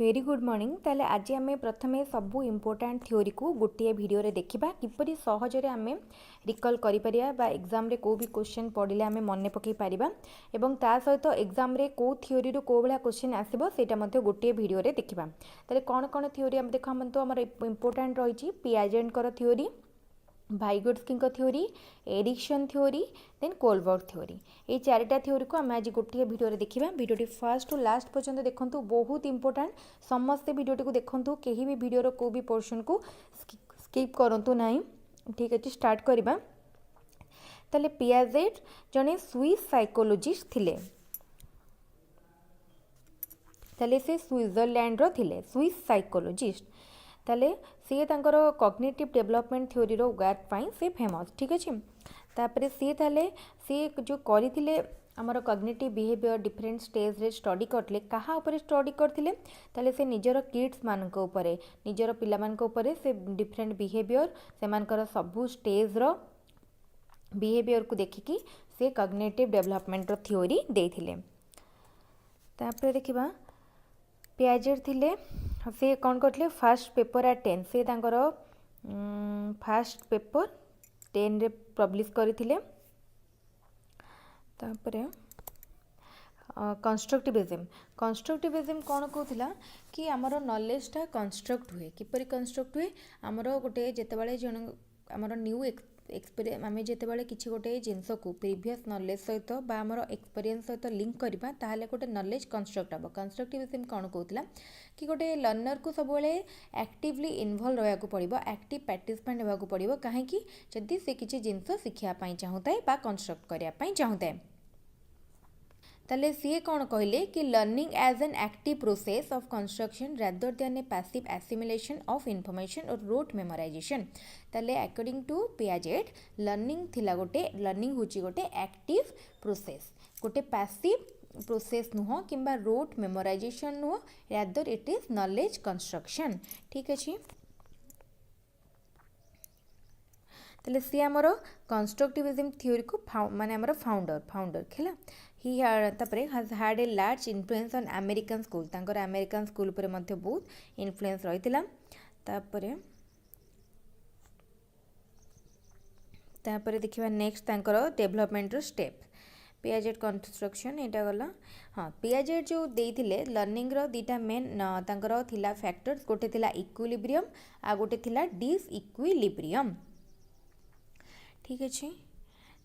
Very good morning. ताले आज आम प्रथमे सबू इम्पोर्टाट थ्योरी को गोटे वीडियो रे देखिबा किपरि सहजरे आम रिकल करि परिया बा एग्जाम रे को भी क्वेश्चन पढ़िले आम मन पकई पारिबा एवं ता सहित एग्जाम रे को थ्योरी रो को भला क्वेश्चन आसीबो सेटा मध्ये गोटे वीडियो रे देखिबा। ताले कोन कोन थ्योरी आम देखा मन तो हमर इम्पोर्टाट रहिछि पियाजेंट कर theory, Vygotsky theory, Erikson theory, then Kohlberg theory. ये चारिटा थ्योरी को आम आज गोटे वीडियो देखा। वीडियो फर्स्ट टू लास्ट पर्यंत देखूँ, बहुत इंपोर्टाट। समस्ते वीडियो को देखूँ, कहीं भी वीडियो को भी पोर्शन को स्किप करूँ ना। ठीक अच्छे, स्टार्ट करवा। ताले पियाजेट जने स्विस साइकोलोजिस्ट थिले। ताले से स्विट्जरलैंड रो थिले स्विस साइकोलोजिस्ट। ताले सी तांकर कॉग्निटिव डेवलपमेंट थ्योरी रो वर्क पाई से फेमस। ठीक अच्छे, तापरे सी ताले सी जो करथिले हमर कॉग्निटिव बिहेवियर डिफरेंट स्टेज रे स्टडी करथिले। कहा ऊपर स्टडी करथिले? ताले से निजर किड्स मानक ऊपर, निजर पिला मानक ऊपर से डिफरेंट बिहेवियर से मानकर सबु स्टेज रो बिहेवियर को देखिकी से कॉग्निटिव डेवलपमेंट रो थ्योरी देथिले। तापरे देखिबा पियाजेट थिले से कौन करथिले फास्ट पेपर एट 10 से तांकर फास्ट पेपर 10 रे पब्लिश करथिले। तापरे कंस्ट्रक्टिविज्म कौन कहूला कि आमर नॉलेजटा कंस्ट्रक्ट हुए। किपरि कंस्ट्रक्ट हुए? आमर गोटे जेतेबाळे जन आमर न्यू एक्सपीरियंस आम जितेबाला किसी गोटे जिनस को प्रीवियस नॉलेज सहित बा आमर एक्सपीरियंस सहित लिंक करवा ताहले गोटे नॉलेज कंस्ट्रक्ट हम। कंस्ट्रक्टिविज्म कौन कहूला कि गोटे लर्नर को सब एक्टिवली इन्वॉल्व रहा पड़ो, एक्टिव पार्टिसिपेंट होगा पड़ो। कहीं जदि से किसी जिनस शिखापी चाहूए बा कंस्ट्रक्ट करने चाहूए। ताले सी कौन कहले कि learning as an active process of construction rather than a passive assimilation of information or rote memorisation. ताले अकॉर्डिंग टू पियाजेट लर्निंग थिला गोटे लर्निंग होची गोटे एक्टिव प्रोसेस, गोटे पैसिव प्रोसेस नुह किंबा रोट मेमोराइजेशन नुह, rather it is knowledge construction. ठीक अच्छे, ताले सी आमर कंस्ट्रक्टिविज्म थ्योरी को माने आमर फाउंडर खेला। ही तापरे has had a large influence on American school. तांकर अमेरिकन स्कूल पर मध्य बहुत इन्फ्लुएंस रहितिला। तापरे देखिबा नेक्स्ट तांकर डेवलपमेंट रो स्टेप पियाजेट कंस्ट्रक्शन एटा गला। हाँ, पियाजेट जो देइथिले लर्निंग रो दीटा मेन तांकर थिला फैक्टर्स, गोटे थिला इक्विलिब्रियम आ गोटे थिला डिसइक्विलिब्रियम। ठीक अच्छे,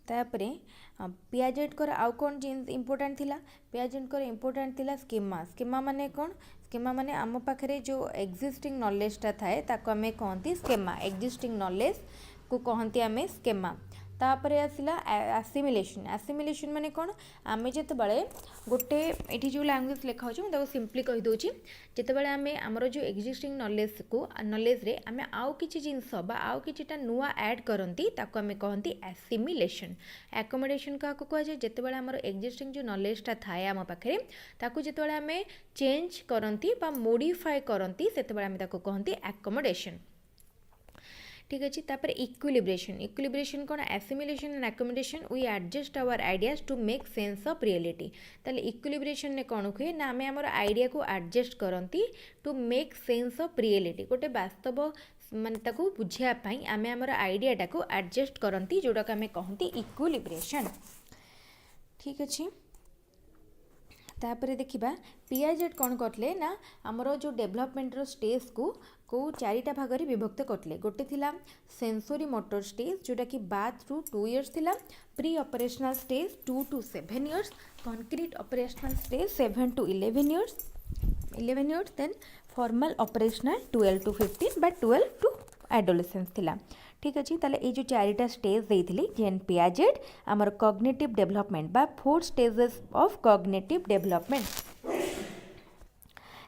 तापरे पियाजेट कर आउ कौन इम्पोर्टाट थिला? पियाजेट कर इम्पोर्टाट थिला स्कीमा। स्कीमा माने कौन? स्कीमा माने आम पाखरे जो एक्जिस्टिंग नॉलेजटा थाए ताको आमे कहंती स्कीमा। एक्जिस्टिंग नॉलेज को कहंती आमे स्कीमा। तापरे आसिला एसिमिलेशन। एसिमिलेशन माने कौन? आमे जेतेबाळे गोटे एठी जो लैंग्वेज लिखा होछि मैं सिंपली कहि दोछि, जेतेबाळे आमे हमरो जो एक्जिस्टिंग नॉलेज रे आमे आउ किछि जिंस बा आउ किछिटा नुआ ऐड करंती ताको आमे कहंती एसिमिलेशन। एकोमोडेशन का कहै जे जेतेबाळे हमरो एक्जिस्टिंग जो नॉलेजटा थाए आम पाखरे ताको जेतेबाळे आमे चेंज करंती बा मॉडिफाई करंती सेतेबाळे आमे ताको कहंती एकोमोडेशन। ठीक अच्छे, तापर इक्विलिब्रेशन। इक्विलिब्रेशन कौन? Assimilation and accommodation we adjust our ideas to make sense of reality. ताले इक्विलिब्रेशन ने कौन हुए ना आमे हमर आइडिया को एडजस्ट करंती to make sense of reality. गोटे वास्तव माने ताको बुझिया पई आमे हमर आइडियाटा को एडजस्ट करंती, जोटा को आमे कहंती इक्विलिब्रेशन। ठीक अच्छे, तापर देखिबा पियाजेट कौन करले ना हमरो जो डेवलपमेंट रो स्टेज को चारिटा भाग रे विभक्त करले। गोटे थिला सेंसोरी मोटर स्टेज जोटा कि बाथ टू 2 इयर्स थिला, pre operational stage 2 to 7 years, concrete operational stage 7 to 11 years, then formal operational 12 to 15 बा 12 to एडोलेसेंस थिला। ठीक अच्छे, ताले ये जो चारिटा स्टेज देइथिली जेन पियाजेट आमर कॉग्निटिव डेवलपमेंट बा 4 स्टेजेस ऑफ कॉग्निटिव डेवलपमेंट।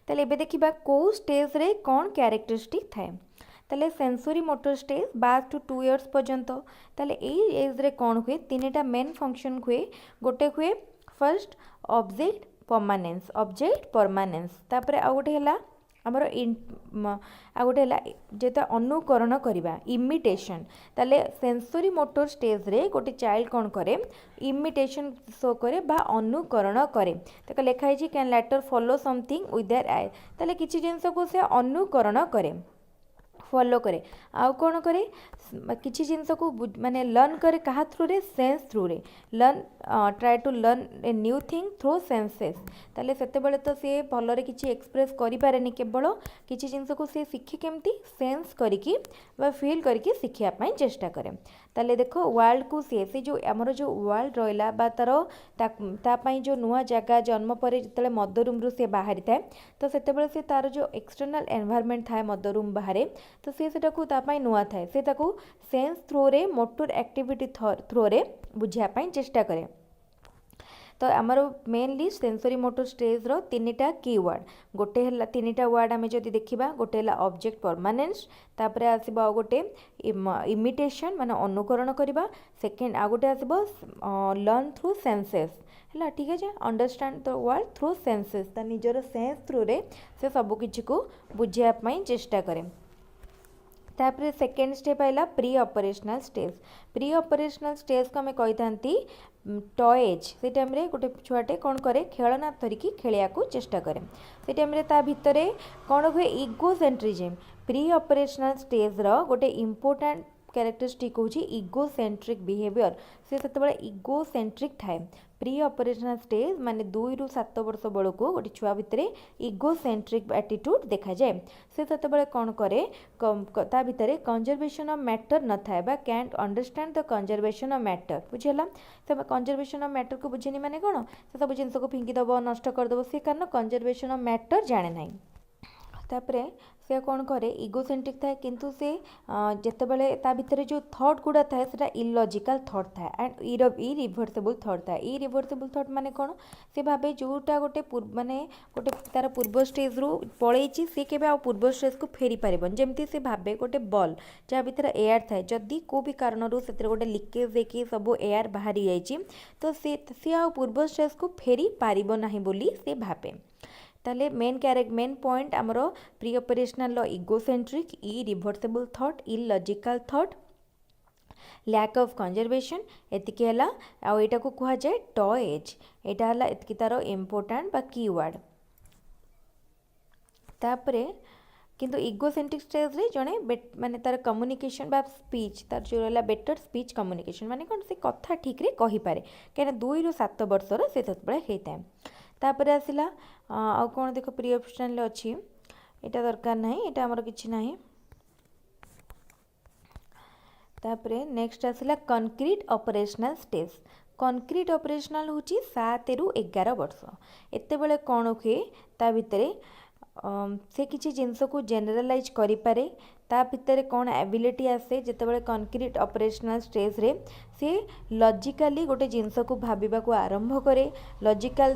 ताले एबे देखिबा को स्टेज रे कौन कैरेक्टरिस्टिक थाए। ताले sensory motor stage birth to 2 years पर्यंत। ताले एई एज रे कौन हुए? तीनटा मेन फंक्शन हुए। गोटे हुए फर्स्ट ऑब्जेक्ट परमानेंस, तापर आ गोटे हला आमर आ गोटे जेते अनुकरण करवा इमिटेशन ताले सेंसरी मोटर स्टेज रे गोटे चाइल्ड कौन करे इमिटेशन शो करे बा अनुकरण करे तो लिखाई can later follow something with their eye ताले किसी जिनस को से अनुकरण करे फॉलो करे आउ कौन करे किसी जिनस को माने लर्न करे कहा थ्रू रे सेंस थ्रू रे learn try to learn a new thing through senses ताले सेते बेले तो सी भलरे किसी एक्सप्रेस करि पारेनी केवल किसी जिनस को सी शिखे केमती सेंस करिकी बा फील करिकी शिखिया पई चेष्टा करे ताले देखो वर्ल्ड को सी जो आमर जो वर्ल्ड रहिला बा तार ता पई जो नुआ जगह जन्म पर जिते मदर रूम रु सी बाहरी थाए तो सेते बेले सी तार जो एक्सटर्नल एनवायरनमेंट थाए मदर रूम बाहर तो सी सेटा को ता पई नुआ थाए से ताको सेंस थ्रो रे मोटर एक्टिविटी थ्रो रे बुझिया पई चेष्टा करे तो आमर मेनली सेंसरी मोटर स्टेज रो तीनटा कीवर्ड गोटे है तीनटा वर्ड आम जदि देखा गोटे है ऑब्जेक्ट परमानेंस तापर आसब गोटे इमिटेशन माने अनुकरण करवा सेकेंड आ गोटे आसब लर्न थ्रू सेंसेस है ठीक है understand the world through senses ता निजर सेंस थ्रू रे से सब किछि को बुझिया पई चेष्टा करे तापर सेकेंड स्टेप आइला प्री ऑपरेशनल स्टेज को आम कही था टॉयज से टाइम रे गोटे छुआटे कौन करे खेलना धरिकी खेलिया को चेष्टा करे से टाइम रे ता भितर कौन हुए इगोसेंट्रिज्म प्री ऑपरेशनल स्टेज रो गोटे इम्पोर्टेंट कैरेक्टरिस्टिक हूँ इगोसेंट्रिक बिहेवियर से सेतबेले इगोसेंट्रिक थाए प्री ऑपरेशनल स्टेज माने 2 ରୁ 7 वर्ष बेलू गोटे छुआ भितर इगोसेंट्रिक एटीट्यूड देखा जाए से सेतबेले कौन करे ता भितर कंजर्वेशन ऑफ मैटर न थाए बा can't understand the conservation of matter बुझेला से कंजर्वेशन ऑफ मैटर को बुझेनी माने कौन से सब जिनस को फिंगी दब नष्ट करदब से कारण कंजर्वेशन ऑफ मैटर जाने ना तापरे से कौन करे इगोसेंट्रिक थाए किंतु से जितेबाला ता भितर जो थॉट गुड़ा थाए से इलॉजिकल थॉट थाए एंड इरिभर्सिबल थॉट थाए इरिभर्सिबल थॉट माने कौन से भावे जोटा गोटे माने गोटे तार पूर्व स्टेज रु पलैची सी केबे आ पूर्व स्टेज को फेरी पारिबन जेमती से भावे गोटे बॉल जहाँ भितर एयर थाए जदि को भी कारण रु से गोटे लीकेज देखी सब एयर बाहरी जाइए तो सी आ पूर्व स्टेज को फेरी पारिब नाही बोली से भावे ताले मेन पॉइंट आमर pre operational egocentric irreversible thought illogical thought lack of conservation एतिकी है आईटा को कह जाए टॉयज यहाँ है एतिकी तार इम्पोर्टेंट बा कीवर्ड तापरे किंतु इगोसेंट्रिक स्टेज रे जड़े माने तार कम्युनिकेशन बा स्पीच तार जो रहा बेटर स्पीच कम्युनिकेशन माने कौन से कथा ठीक रे कहि पारे कहीं 2 ରୁ 7 वर्षर से होता है तापर आसला आ कौन देख प्री ऑपरेशनल अच्छी यहाँ दरकार ना यहाँ आमर कि ना तापर नेक्स्ट आसला concrete operational stage concrete operational हूँ 7 ରୁ 11 वर्ष एत बेले कौन हुए ता भितर से किसी जिनस को जेनेरालाइज करें ता भितर कौन एबिलिटी आसे जितेबाला कंक्रीट ऑपरेशनल स्टेज रे से लॉजिकली गोटे जिनस को भाविबा को आरंभ करे लॉजिकल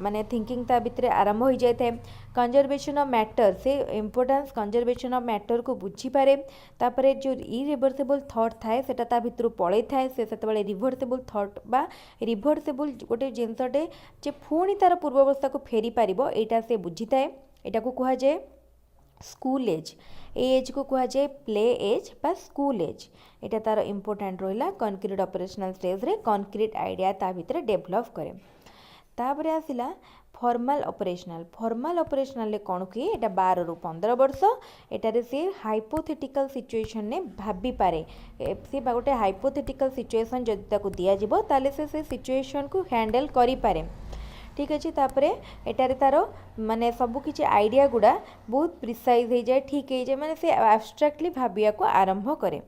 माने थिंकिंग ता भितर आरंभ हो जाए थे कंजर्वेशन ऑफ मैटर से इम्पोर्टेंस कंजर्वेशन ऑफ मैटर को बुझी पारे तापरे जो इरिभर्सिबल थॉट थाए सेटा ता भितर पड़े थाए से सेतबेले रिभर्सिबल थॉट बा रिभर्सिबल गोटे जिनसटे जे पुणी तार पूर्वावस्था को फेरी पारिबो एटा से बुझी थाए एटा को कहा जाए स्कूल एज एज को कह जाए प्ले एज बा स्कूल एज यहाँ तार इम्पोर्टेंट रहा कंक्रीट ऑपरेशनल स्टेज रे कंक्रीट आइडिया ता भितर डेभलप करे तापर आसला फॉर्मल ऑपरेशनल कौन हुए यहाँ 12 ରୁ 15 वर्ष एटारे से हाइपोथेटिकल सिचुएशन ने भाभी पारे से गोटे हाइपोथेटिकल सिचुएशन जदि ताको दिया जिवो ताले से सिचुएशन को हैंडल करि पारे ठीक अच्छे तापर एटारे तार माने सबू किसी आइडिया गुड़ा बहुत प्रिसाइज हो जाए ठीक हो जाए माने से एब्स्ट्रैक्टली भाविया को आरंभ करे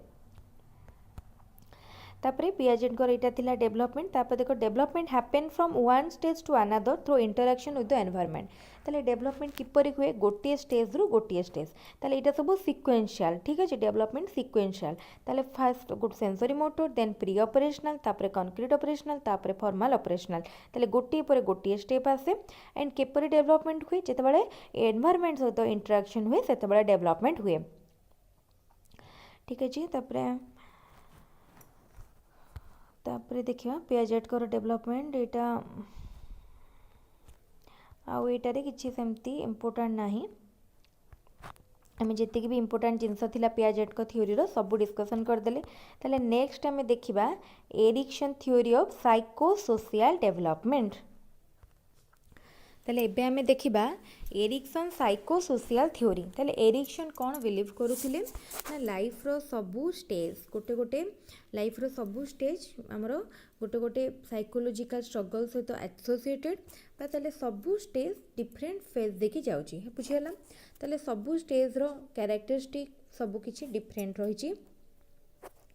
तापर पियाजेट यहाँ थिला डेवलपमेंट तापर देखो development happen from one stage to another through interaction with the environment ताले डेवलपमेंट किपरि हुए गोटे स्टेज रु गोटे स्टेज ताले इटा सब सिक्वेंशियल ठीक है डेवलपमेंट सिक्वेंशियल ताले फास्ट गुड sensory motor then pre operational तापर कंक्रीट ऑपरेशनल तापर फॉर्मल ऑपरेशनल ताले गोटे पर गोटे स्टेप आसे एंड किपरि डेवलपमेंट हुए जेतेबेले एनवायरनमेंट सहित इंटरैक्शन हुए सेतेबेले डेवलपमेंट हुए ठीक है तापर देखिए पियाजेट कर डेवलपमेंट यहाँ आउटारे किसी सेमती इम्पोर्टेंट नहीं आम जी भी इंपोर्टाट जिनस थिला पियाजेट को थ्योरी रो सब डिस्कसन करदेले। ताले नेक्स्ट आम देखिबा Ericsson theory of psycho social development. ताले एबे आमे देखिबा एरिक्सन साइको सोशल थ्योरी। ताले एरिक्सन कौन बिलीव करुथिले ना लाइफ रो सबू स्टेज गोटे गोटे लाइफ रो सबू स्टेज आमर गोटे गोटे साइकोलोजिकल स्ट्रगल सहित एसोसिएटेड बा ताले सबू स्टेज डिफरेंट फेज देखि जाउची बुझियला। ताले सबू स्टेज रो कैरेक्टरिस्टिक सबू किछि डिफरेंट रहिछि।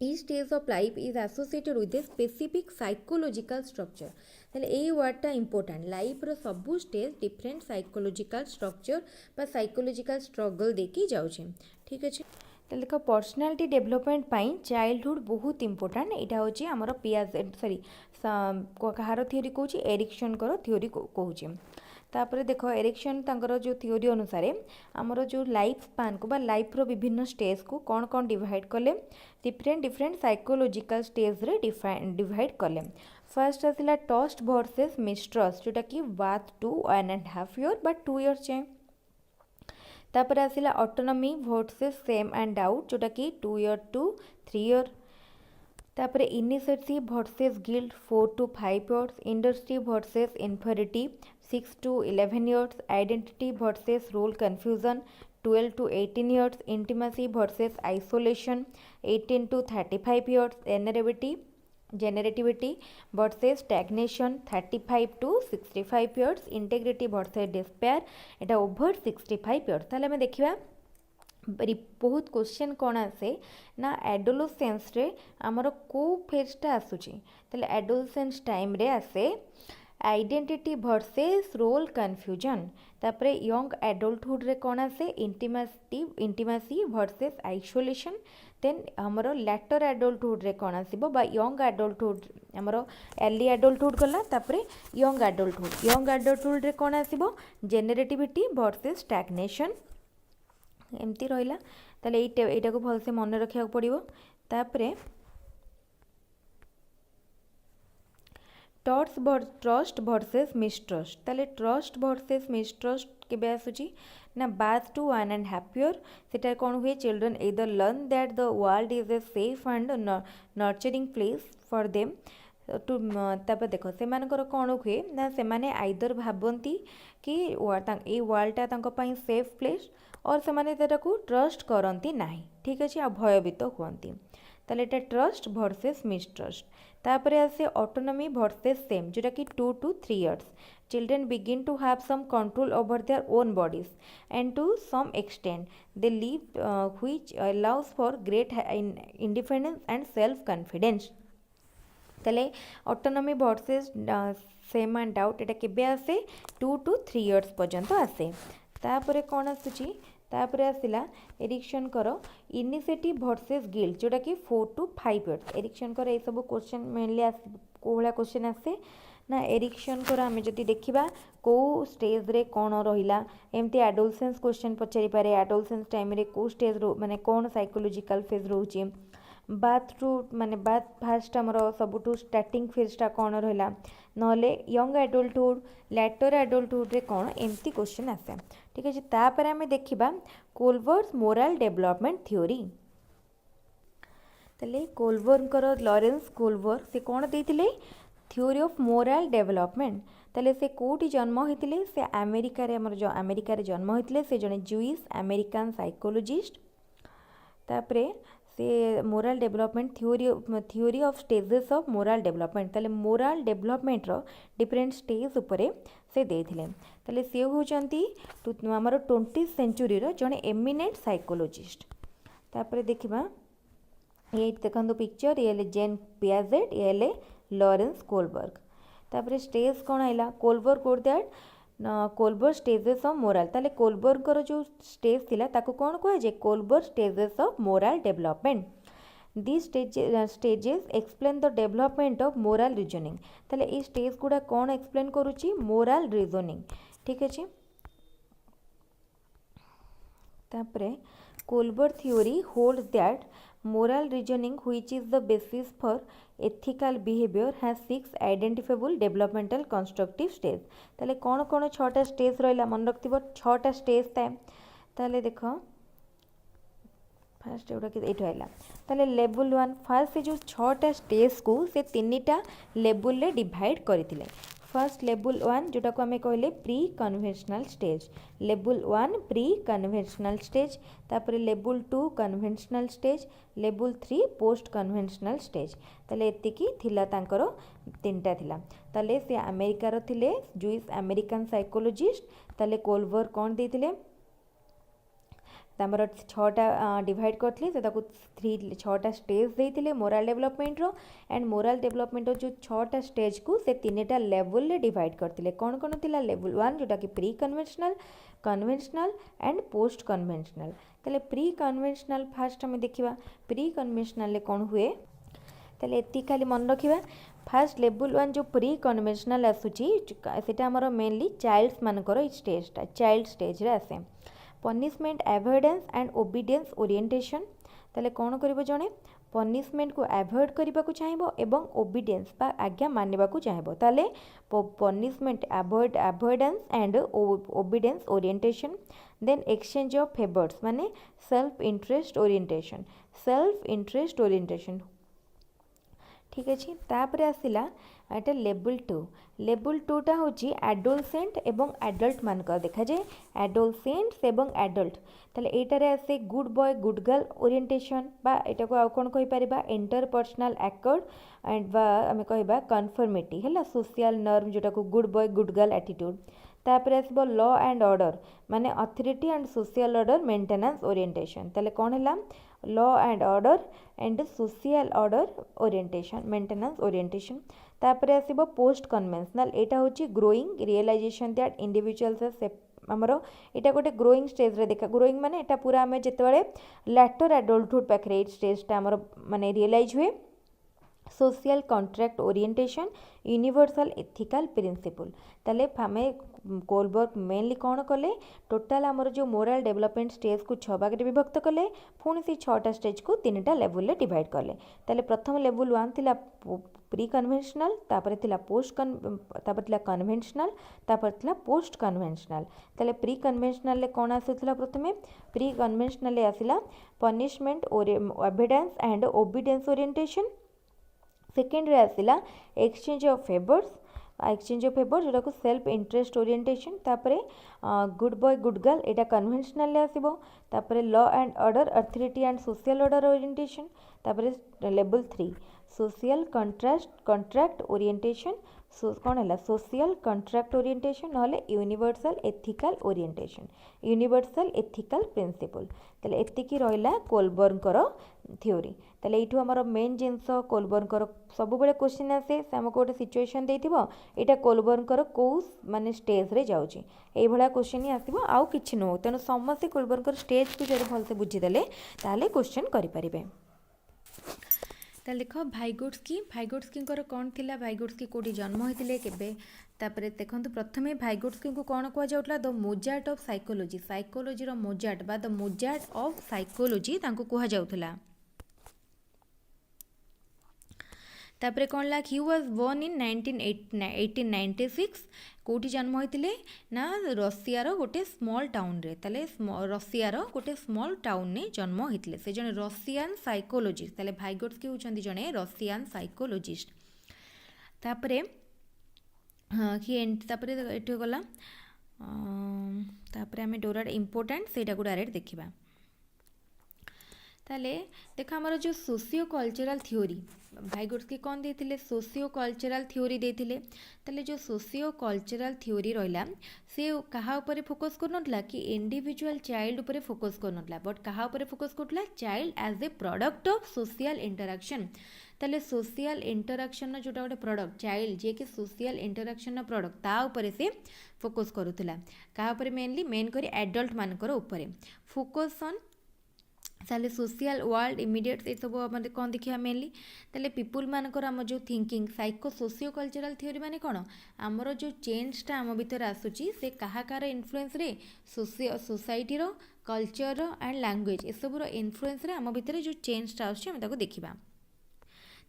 Each stage of life is associated with a specific psychological structure। ताले ए वर्डटा इंपोर्टेंट लाइफ रो सबू स्टेज डिफरेंट साइकोलोजिकल स्ट्रक्चर बा साइकोलोजिकल स्ट्रगल देखी जाउछे। ठीक अछि ताले देखो पर्सनालिटी डेवलपमेंट पाई चाइल्डहुड बहुत इंपोर्टेंट। एटा होची हमर पियाजेट सॉरी कहार थ्योरी कहूची एरिक्सन करो थ्योरी कहूची। तापर देख एरिक्सन तांकर जो थ्योरी अनुसार आमर जो लाइफ स्पान को बा लाइफ रो विभिन्न स्टेज को कौन कौन डिवाइड कले डिफरेंट डिफरेंट साइकोलोजिकल स्टेज रे डिवाइड कले। फर्स्ट आसिला ट्रस्ट वर्सेस मिसट्रस्ट जोटा कि बात टू 1.5 ईयर बा 2 ईयर चाहे। तापर आसिला autonomy versus shame and doubt जोटा कि 2 ईयर टू 3 ईयर। तापर initiative versus guilt 4 to 5 years। Industry versus inferiority 6 to 11 years। Identity versus role confusion 12 to 18 years। Intimacy versus isolation 18 to 35 years। Generativity versus stagnation 35 to 65 years। Integrity versus despair एटा over 65 years। ताले हमें देखिबा बहुत question कौन आसे ना adolescence रे आमर को फेजटा आसुची ताले एडोलसेंस टाइम रे आसे आइडेंटिटी वर्सेस रोल कन्फ्यूजन। तापर यंग एडल्टहुड रे कौन आसे इंटीमेसी वर्सेस आइसोलेशन। देन हमर लेटर एडल्टहुड रे कौन आसीबो बा यंग एडल्टहुड हमर अर्ली एडल्टहुड गला। तापर यंग एडल्टहुड रे कौन आसीबो जेनेरेटिविटी वर्सेस स्टैग्नेशन एमती रहिला। ताले एटा को भलसे मन रखिया पड़िबो। तापरे ट्रस्ट वर्सेस मिसट्रस्ट। ताले ट्रस्ट वर्सेस मिसट्रस्ट केबे आसुची ना बाथ टू 1.5 ईयर। सेटा कोन हुए चिल्ड्रन इधर learn that the world is a safe and nurturing place for them to. तापर देखो से मानकर कौन हुए ना से माने आइदर भाबंती कि ए वर्ल्डटा तांको पई सेफ प्लेस और से माने को ट्रस्ट करती ना। ठीक अच्छे आ भयभीत हुअंती। ताले एटा ट्रस्ट वर्सेस मिसट्रस्ट। तापर आसे ऑटोनॉमी वर्सेस सेम जोटा कि 2 to 3 years। Children begin to have some control over their own bodies and to some extent they live which allows for great independence and self confidence. ताले autonomy versus shame and doubt एटा केबे आसे 2 to 3 years पर्यंत आसे। तापरे कौन आसुची तापरे आसिला एरिक्सन करो इनिशिएटिव वर्सेस गिल्ट जोटा कि 4 to 5 years। एरिक्सन करो ये सब क्वेश्चन मेनली को भाया क्वेश्चन आसे ना एरिक्सन करो आम जदि देखा कौ स्टेज रे कौन रहिला एमती एडोलसेंस क्वेश्चन पचारि पारे एडोलसेंस टाइम रे कौ स्टेज माने कौन साइकोलोजिकल फेज रोचे बाथ टू माने बाथ फास्ट आमर सबुठू स्टार्टिंग फेजटा कौन रहा नले यंग एडल्टहुड लेटर एडल्टहुड रे कौन एमती क्वेश्चन आसे। ठीक है तापर आम देखा कोलबर्स मोराल डेवलपमेंट थ्योरी। तले कोलबर्गर लॉरेंस कोलबर से कौन देते थ्योरी ऑफ मोराल डेवलपमेंट। तले से कोटी जन्म होते से अमेरिका रे हमर जो अमेरिका रे जन्म होते से जने जूइस अमेरिकन साइकोलॉजिस्ट। तापरे से morale development theory of stages of moral development. ताले मोराल डेवलपमेंट रो डिफरेंट स्टेज उपरे से देथिले। ताले से होचंती हमर 20th सेंचुरी रो जने एमिनेंट साइकोलॉजिस्ट। तापरे देखिबा ये देखंदो पिक्चर ये जेन पियाजेट ये लॉरेंस कोलबर्ग। तापरे स्टेज कौन आइला कोलबर्ग कोड that Kohlberg stages of moral. ताले कोलबर्गर जो स्टेज थिला ताको कौन कह जे Kohlberg stages of moral development. This stages explain the development of moral reasoning. ताले ये स्टेज गुड़ा कौन एक्सप्लेन करुची मोराल रीजनिंग। ठीक अच्छे तापरे Kohlberg theory holds that moral reasoning which is the basis for ethical behavior has 6 identifiable developmental constructive stage। ताले कौन कौन 6टा स्टेज रहा मन रखिथबो 6टा स्टेज थाए। ताले देख फास्ट एटा ये है ताले लेवल 1 फास्ट से जो 6टा स्टेज को से 3टा लेवल रे डिवाइड करथिले फर्स्ट लेवल 1 जोटा को आम कहले pre conventional stage level 1 pre conventional stage तापर level 2 conventional stage level 3 post conventional stage ताले एतिकी थिला तांकर 3टा थिला ताले से अमेरिकार थिले जुइस अमेरिकन साइकोलॉजिस्ट ताले कोलबर कौन देथिले तमर 6टा डिवाइड करथिले से ताको 6टा स्टेज देथिले मोरल डेवलपमेंट रो एंड मोरल डेवलपमेंट रो जो 6टा स्टेज को से 3टा लेवल रे डिवाइड करथिले कौन कौन थिला लेवल 1 जोटा कि pre conventional conventional and post conventional ताले प्री कन्वेंशनल फास्ट हम देखिबा प्री कन्वेंशनल ले कौन हुए ताले एति खाली मन रखिबा फास्ट लेवल 1 जो प्री कन्वेंशनल आसुची सेटा हमर मेनली चाइल्ड्स मानकर स्टेजटा चाइल्ड स्टेज रे आसे punishment avoidance and obedience orientation ताले कौन करिबो जणे पनिशमेंट को एवॉइड करबा को चाहिबो एवं ओबीडियंस बा आज्ञा मानबा को चाहिबो ताले punishment avoidance and obedience orientation then exchange of favours माने सेल्फ इंटरेस्ट ओरिएंटेशन ठीक अच्छे तापर आसला एटा लेवल 2 टा होची एडोलसेंट एवं एडल्ट मानक देखा जाए एडोलसेंट्स एवं एडल्ट ताले एटारे आसे good boy good girl orientation बा एटा को आ कोन कहि परिबा इंटरपर्सनल एक्कॉर्ड एंड बा आमे कहबा कन्फर्मिटी हैला सोशल नॉर्म जोटा को good boy good girl attitude तापर आसबो लॉ एंड ऑर्डर माने authority and social order maintenance orientation ताले कोन हैला law and order and social order orientation maintenance orientation तापर आसबो पोस्ट कन्वेंशनल एटा होची ग्रोइंग रियलाइजेशन दैट इंडिविजुअल्स हमरो एटा गोटे ग्रोइंग स्टेज रे देखा ग्रोइंग माने एटा पूरा हमें जेतेबेले लैटर एडल्टहुड पाखरे स्टेज टा हमरो माने रियलाइज हुए social contract orientation universal ethical principle ताले हमें कोलबर्ग मेनली कौन कले टोटाल आमर जो मोरल डेवलपमेंट स्टेज को 6 भाग विभक्त कले पुणी से 6टा स्टेज को 3टा लेवल रे डिवाइड कले ताले प्रथम लेवल 1 थिला प्री कन्वेंशनल तापर थिला पोस्ट तापर थिला कन्वेंशनल तापर थिला पोस्ट कन्वेंशनल ताले प्री कन्वेंशनल ले कौन आसुथिला प्रथमे प्री कन्वेंशनल ले आसिला punishment evidence and obedience orientation second रे आसिला एक्सचेंज ऑफ फेवर जोटा को सेल्फ इंटरेस्ट ओरिएंटेशन तापरे गुड बॉय गुड गर्ल एटा कन्वेंशनल ले आसीबो तापरे law and order authority and social order orientation तापरे लेवल 3 सोशल कॉन्ट्रैक्ट ओरिएंटेशन कौन है सोशल कॉन्ट्रैक्ट ओरिएंटेशन ना universal ethical orientation universal ethical principle ताले एतिकी रहिला कोलबर्गर थ्योरी ताले एठू हमर मेन जिंस कोलबर्गर सब बेले क्वेश्चन आसे से हमको गोटे सिचुएशन देथिबो एटा कोलबर्गर को माने स्टेज रे जाउची एई भला क्वेश्चन ही आसीबो आउ किछि नो तेनु समस्त कोलबर्गर स्टेज को जरे भल से बुझी देले ताले क्वेश्चन करि परिबे ताले देखो भाइगोट्स्की कौन थिला भाइगोट्स्की कोठी जन्म होइतिले केबे तापरे देखंतु प्रथमे भाइगोट्स्की को कौन कह जाउतला द मोजार्ट ऑफ साइकोलॉजी रो मोजार्ट बा द मोजार्ट ऑफ साइकोलॉजी तांको कह जाउतला तापरे कौन लाख ही वाज बोर्न इन 1896 कोठी जन्म होइतिले ना रशिया रो गोटे स्मॉल टाउन रे ताले रशिया रो गोटे स्मॉल टाउन ने जन्म होइतिले से जने रशियन साइकोलॉजिस्ट ताले भाइगोट्स्की होचंदी जने रशियन साइकोलॉजिस्ट तापरे तापरे एठो गला तापरे हमें डोराड इंपोर्टेंट सेटा को डायरेक्ट देखिबा ताले देखो हमर जो सोशियो कल्चरल थ्योरी भाइगोट्स्की कौन देथिले सोशियो कल्चरल थ्योरी देथिले ताले जो सोशियो कल्चरल थ्योरी रहिला से कहा ऊपर फोकस करनतला कि इंडिविजुअल चाइल्ड ऊपर फोकस करनतला बट कहा ऊपर फोकस करतला child as a product of social interaction ताले सोशल इंटरैक्शन जोटा गोटे प्रोडक्ट चाइल्ड जे कि सोशल इंटरैक्शन प्रोडक्ट ता ऊपर से फोकस करूतला कहा ऊपर मेन करी एडल्ट मानकर ऊपर फोकस ऑन ताले सोशल वर्ल्ड इमिडिएट ये सब मतलब कौन देखिए मेनली ताले पीपुल मानकर आम जो thinking psycho socio cultural theory माने कौन आमर जो चेंजटा आम भीतर आसूची से कहा कार इन्फ्लुएंस रे सोसाइटी रो कल्चर रो एंड लैंग्वेज ये सब इन्फ्लुएंस रे आम भीतर जो चेंजटा आसूची आम ताको देखिबा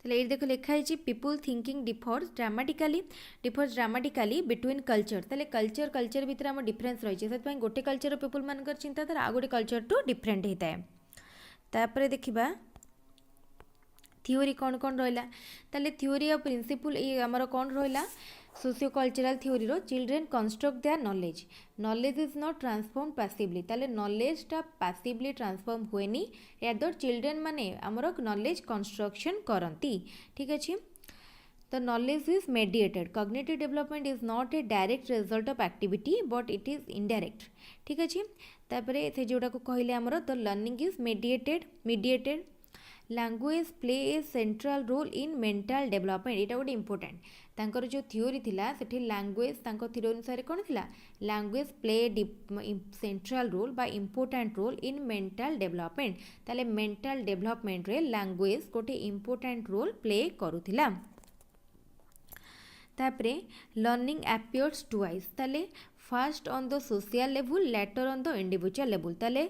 ताले ये देखो लिखा है people thinking differs dramatically between culture ताले कल्चर भीतर आम डिफरेंस रही है गोटे कल्चर पीपुल मानकर चिंताधारा आ गोटे कल्चर टू डिफरेंट होता है तापर देखिबा थियोरी कौन कौन रहा ताले थियोरी ऑफ प्रिंसिपल ये आमर कौन रहा सोशियो कल्चरल थियोरी रो children construct their knowledge knowledge is not transform passively ताले नॉलेजटा पैसिवली ट्रांसफॉर्म हुएनी यादर चिल्ड्रेन माने आमर नॉलेज कंस्ट्रक्शन करती ठीक अच्छे The knowledge is mediated. Cognitive development is not a direct result of activity but it is indirect. ठीक अच्छे तापरे से जोड़ा को कहले आमर the learning is mediated. Language play a central role in mental development. एटा गोटे इम्पोर्टेंट तांकर जो थियोरी थिला सेठी लैंग्वेज तांको थियोरी अनुसार कौन थिला लैंग्वेज प्ले सेंट्रल रोल बा important role in mental development ताले मेंटल डेवलपमेंट रे लैंग्वेज गोटे इम्पोर्टेंट रोल प्ले करूथिला तापरे लर्निंग appears twice ताले first on the social level later on the individual level ताले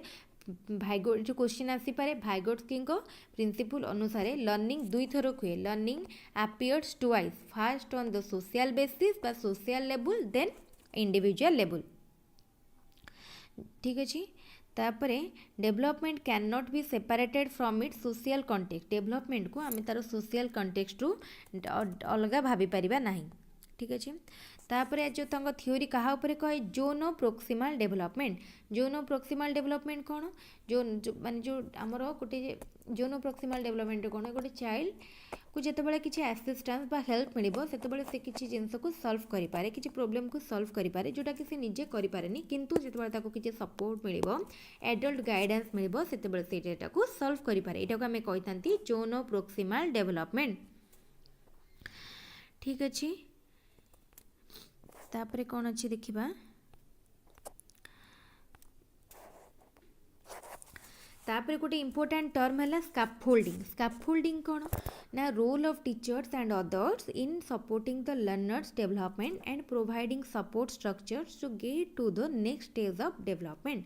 भाइगो जो क्वेश्चन आसी पारे भाइगोट्स्की प्रिंसिपल अनुसार लर्निंग दुई थर हुए learning appears twice first on the social basis बा social level then individual level ठीक अच्छे तापरे development can not be separated from it social context development को आम तार सोशल कॉन्टेक्स्ट रु अलग भाभी परिबा नहीं ठीक अच्छे तापरे जो तंग थियोरी कहा ऊपर कहे जोनो प्रोक्सिमाल डेवलपमेंट कौन जो माने जो आमर गोटे जोनो प्रोक्सिमाल डेवलपमेंट कौन गोटे चाइल्ड को जितेबाला किसी असिस्टेंस बा हेल्प मिलिबो सेतेबाला से किसी जिनस को सॉल्व करि पारे किसी प्रॉब्लम को सॉल्व करि पारे जोटा कि से निजे करि पारेनी किंतु जितेबाला ताको किसी सपोर्ट मिलिबो एडल्ट गाइडेंस मिलिबो सेतेबाला से एटा को सॉल्व करि पारे एटा को हमें कहितांती जोनो प्रोक्सिमाल डेवलपमेंट ठीक अछि तापरे कौन अच्छी देखिबा तापरे गोटे इम्पोर्टेंट टर्म है स्कैफोल्डिंग कौन ना role of teachers and others in supporting the learner's development and providing support structures to get to the next stage of development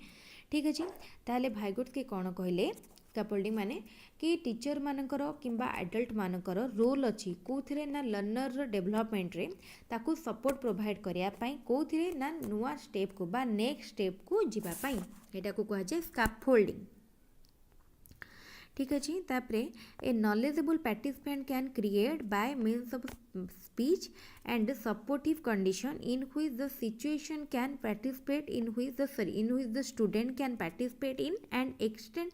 ठीक अच्छे ताले भाइगोट्स्की कौन कहले स्कैफोल्डिंग माने कि टीचर मानकर किंबा एडल्ट मानकर रोल अच्छी कौन ना लर्नर डेवलपमेंट रे ताकू सपोर्ट प्रोवाइड करने कौन ना नुआ स्टेप को बा नेक्स्ट स्टेप को जीवाई यहाँ को कह जाए स्कैफोल्डिंग ठीक अच्छे तापरे a knowledgeable participant can create by means of speech and supportive condition in which the situation can participate in which the student can participate in and extend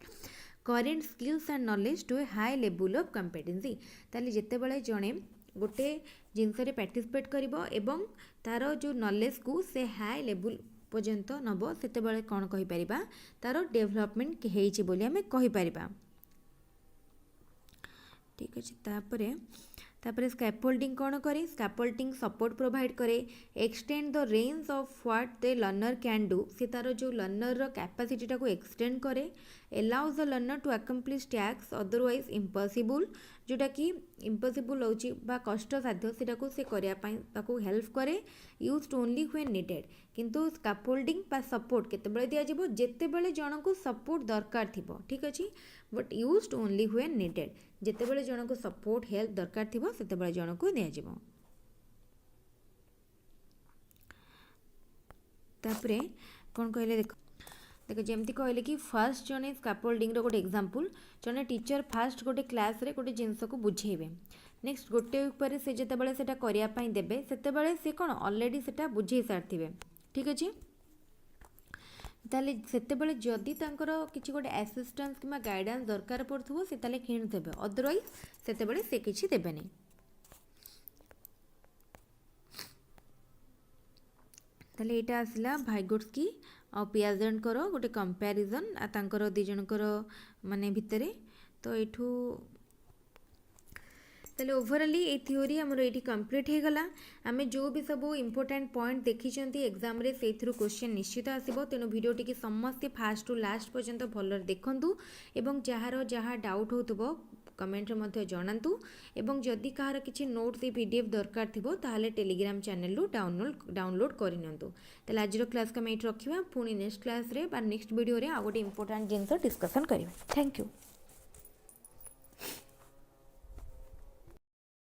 current skills and knowledge to a high level of competency ताले जेतेबेले जणे गोटे जिनस रे participate करिवो एवं तार जो knowledge को से हाई लेवल पर्यंत नब सेतेबेले कौन कहि परिबा तार डेवलपमेंट हेइछि बोली हमें कहि परिबा ठीक अच्छे तापरे स्कैफोल्डिंग कौन करे स्कैफोल्डिंग सपोर्ट प्रोवाइड करे extend the range of what the learner can do से तार जो लर्नर कैपेसिटीटा को एक्सटेंड करे allows the learner to accomplish tasks otherwise impossible जोटा कि इम्पॉसिबल होची बा कष्ट साध्य सेटा को से करिया पई ताको हेल्प करे यूज्ड ओनली व्हेन नीडेड किंतु स्कैफोल्डिंग बा सपोर्ट केतेबेले दिया जिवो जेतेबेले जण को सपोर्ट दरकार थिबो ठीक अछि but used only when needed जेतेबेले जण को सपोर्ट हेल्प दरकार थिबो सेतेबेले जण को दिया जिवो तापरे कोन कहले देखो जमती कहले कि फर्स्ट जने स्कैफोल्डिंग रो गोटे एग्जांपल जने टीचर फर्स्ट गोटे क्लास रे गोटे जिनस को बुझेबे नेक्स्ट गोटे ऊपर से जेतेबेले सेटा करिया पई देबे सेतेबेले से कोन ऑलरेडी सेटा बुझे सारथिबे ठीक अछि ताले सेतेबेले जदी तांकर किछि गोटे असिस्टेंस किमा गाइडेंस दरकार पड़थबो से ताले खिन देबे अदरवाइज सेतेबेले से किछि देबे नै ताले एटा आसिला भाइगोट्स्की और पियाजेंट करो गोटे कंपैरिजन आ तांकर दी जनकर माने भितरे तो एठू ताले ओवरऑली ए थ्योरी हमर एठी कंप्लीट हे गला आमे जो भी सब इंपोर्टेंट पॉइंट देखि चंती एग्जाम रे सेथरु क्वेश्चन निश्चित आसीबो तेनो वीडियो टिके समस्त फास्ट टू लास्ट पर्यंत भलर देखंतु एवं जहार जहा डाउट होतबो कमेंट रे मध्ये जणांतु एवं जदि कहार किछि नोट्स ए पीडीएफ दरकार थिबो ताहाले टेलीग्राम चैनल रु डाउनलोड करि नियंतु ताले आजिरो क्लास का मेट रखिबा पुनी नेक्स्ट क्लास रे बा नेक्स्ट वीडियो रे आ गोटे इंपोर्टेंट जिंस डिस्कशन करिबा थैंक यू।